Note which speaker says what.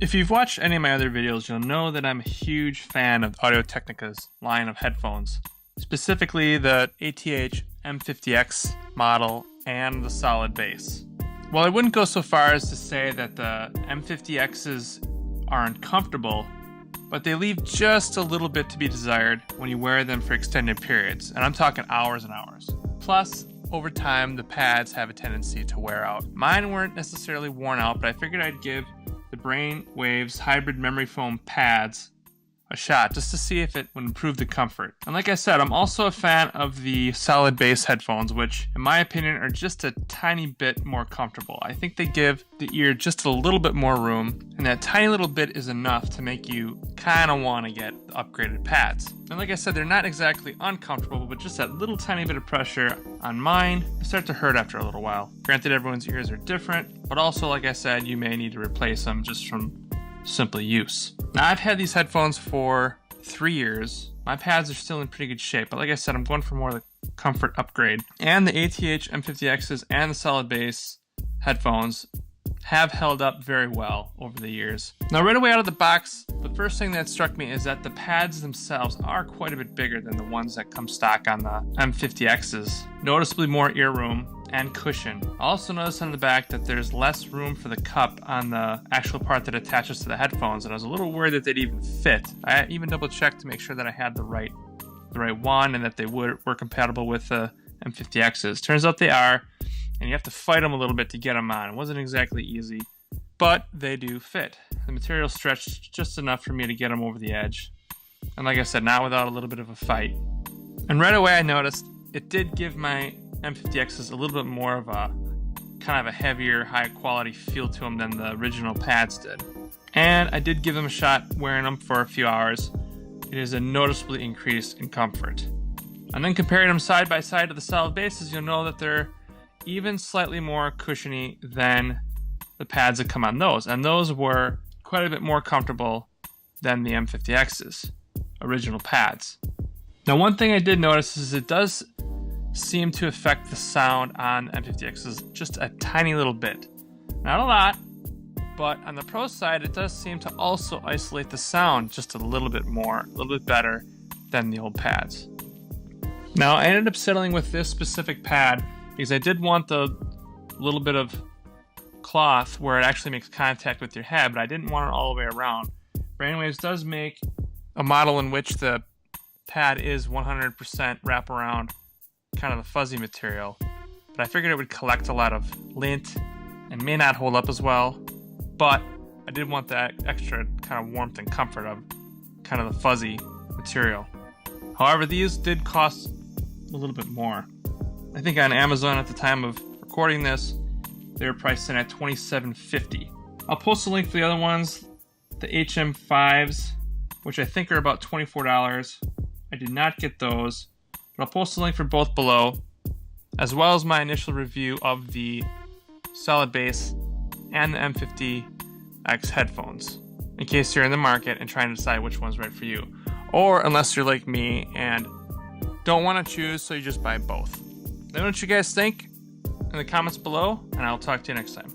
Speaker 1: If you've watched any of my other videos, you'll know that I'm a huge fan of Audio-technica's line of headphones, specifically the ATH M50X model and the solid bass. While I wouldn't go so far as to say that the M50Xs are uncomfortable, but they leave just a little bit to be desired when you wear them for extended periods, and I'm talking hours and hours. Plus, over time, the pads have a tendency to wear out. Mine weren't necessarily worn out, but I figured I'd give the Brainwavz Hybrid memory foam pads a shot just to see if it would improve the comfort. And like I said, I'm also a fan of the solid bass headphones, which in my opinion are just a tiny bit more comfortable. I think they give the ear just a little bit more room, and that tiny little bit is enough to make you kind of want to get the upgraded pads. And like I said, they're not exactly uncomfortable, but just that little tiny bit of pressure on mine start to hurt after a little while. Granted, everyone's ears are different, but also like I said, you may need to replace them just from simple use. Now, I've had these headphones for 3 years. My pads are still in pretty good shape, but like I said, I'm going for more of the comfort upgrade. And the ATH M50Xs and the solid bass headphones have held up very well over the years. Now, right away out of the box, the first thing that struck me is that the pads themselves are quite a bit bigger than the ones that come stock on the M50Xs. Noticeably more ear room and cushion. I also noticed on the back that there's less room for the cup on the actual part that attaches to the headphones, and I was a little worried that they'd even fit. I even double checked to make sure that I had the right one and that they were compatible with the M50Xs. Turns out they are, and you have to fight them a little bit to get them on. It wasn't exactly easy, but they do fit. The material stretched just enough for me to get them over the edge. And like I said, not without a little bit of a fight. And right away I noticed it did give my M50Xs a little bit more of a kind of a heavier, high quality feel to them than the original pads did. And I did give them a shot wearing them for a few hours. It is a noticeably increase in comfort. And then comparing them side by side to the solid bases, you'll know that they're even slightly more cushiony than the pads that come on those. And those were quite a bit more comfortable than the M50Xs, original pads. Now, one thing I did notice is it does seem to affect the sound on M50Xs just a tiny little bit. Not a lot, but on the pro side, it does seem to also isolate the sound just a little bit more, a little bit better than the old pads. Now, I ended up settling with this specific pad because I did want the little bit of cloth where it actually makes contact with your head, but I didn't want it all the way around. Brainwavz does make a model in which the pad is 100% wraparound, kind of a fuzzy material, but I figured it would collect a lot of lint and may not hold up as well, but I did want that extra kind of warmth and comfort of kind of the fuzzy material. However, these did cost a little bit more. I think on Amazon at the time of recording this, they were priced in at $27.50. I'll post a link for the other ones, the HM5s, which I think are about $24. I did not get those, but I'll post a link for both below, as well as my initial review of the solid bass and the M50X headphones, in case you're in the market and trying to decide which one's right for you. Or unless you're like me and don't want to choose, so you just buy both. Let me know what you guys think in the comments below, and I'll talk to you next time.